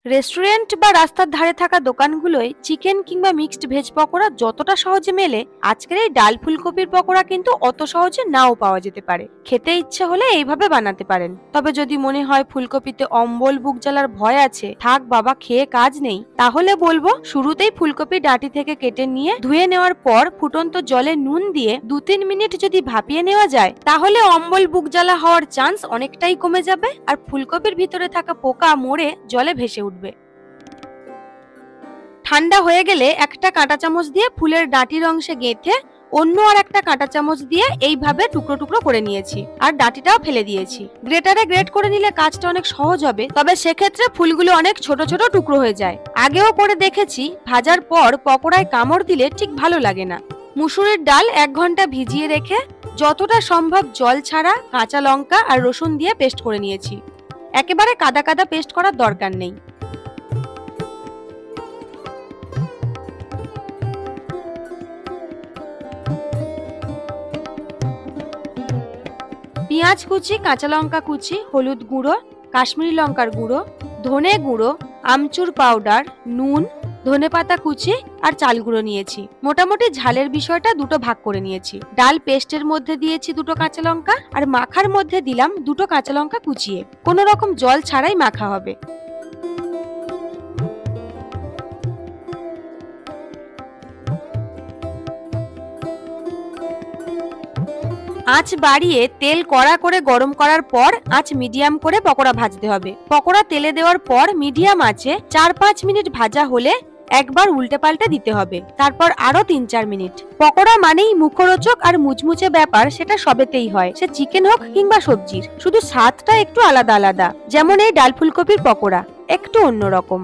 Restaurant বা রাস্তার ধারে থাকা দোকানগুলোয় চিকেন কিংবা মিক্সড ভেজ পকোড়া যতটা সহজে মেলে, আজকের এই ডাল ফুলকপির পকোড়া কিন্তু অত সহজে নাও পাওয়া যেতে পারে। খেতে ইচ্ছে হলে এইভাবে বানাতে পারেন। তবে যদি মনে হয় ফুলকপিতে অম্বল বুক জ্বালার ভয় আছে, থাক বাবা খেয়ে কাজ নেই, তাহলে বলবো শুরুতেই ফুলকপি ডাঁটি থেকে কেটে নিয়ে ধুয়ে নেওয়ার পর ফুটন্ত জলে নুন দিয়ে 2-3 মিনিট যদি ভাপিয়ে নেওয়া যায়, তাহলে অম্বল বুক জ্বালা হওয়ার চান্স অনেকটাই কমে যাবে আর ফুলকপির ভিতরে থাকা পোকা মরে জলে ভেসে উঠবে। ঠান্ডা হয়ে গেলে একটা কাঁটা চামচ দিয়ে ফুলের ডাঁটির অংশে গেঁথে অন্য আর একটা কাঁটা চামচ দিয়ে এইভাবে টুকরো টুকরো করে নিয়েছি আর ডাঁটিটাও ফেলে দিয়েছি। গ্রেটারে গ্রেট করে নিলে কাজটা অনেক সহজ হবে, তবে সেক্ষেত্রে ফুলগুলো অনেক ছোট ছোট টুকরো হয়ে যায়। আগেও করে দেখেছি, ভাজার পর পকোড়ায় কামড় দিলে ঠিক ভালো লাগে না। মুসুরির ডাল 1 ঘন্টা ভিজিয়ে রেখে যতটা সম্ভব জল ছাড়া কাঁচা লঙ্কা আর রসুন দিয়ে পেস্ট করে নিয়েছি। একেবারে কাদা কাদা পেস্ট করার দরকার নেই। পেঁয়াজ কুচি, কাঁচা লঙ্কা কুচি, হলুদ গুঁড়ো, কাশ্মীরি লঙ্কার গুঁড়ো, ধনে গুঁড়ো, আমচুর পাউডার, নুন, ধনেপাতা কুচি আর চাল গুঁড়ো নিয়েছি। মোটামুটি ঝালের বিষয়টা দুটো ভাগ করে নিয়েছি। ডাল পেস্টের মধ্যে দিয়েছি 2টো কাঁচা লঙ্কা আর মাখার মধ্যে দিলাম 2টো কাঁচা লঙ্কা কুচিয়ে। কোনো রকম জল ছাড়াই মাখা হবে। আঁচ বাড়িয়ে তেল কড়া করে গরম করার পর আঁচ মিডিয়াম করে পকোড়া ভাজতে হবে। পকোড়া তেলে দেওয়ার পর মিডিয়াম আঁচে 4-5 মিনিট ভাজা হলে একবার উল্টে পাল্টে দিতে হবে, তারপর আরো 3-4 মিনিট। পকোড়া মানেই মুখরোচক আর মুচমুচে ব্যাপার, সেটা সবেতেই হয়, সে চিকেন হোক কিংবা সবজির, শুধু স্বাদটা একটু আলাদা আলাদা। যেমন এই ডাল ফুলকপির পকোড়া একটু অন্যরকম।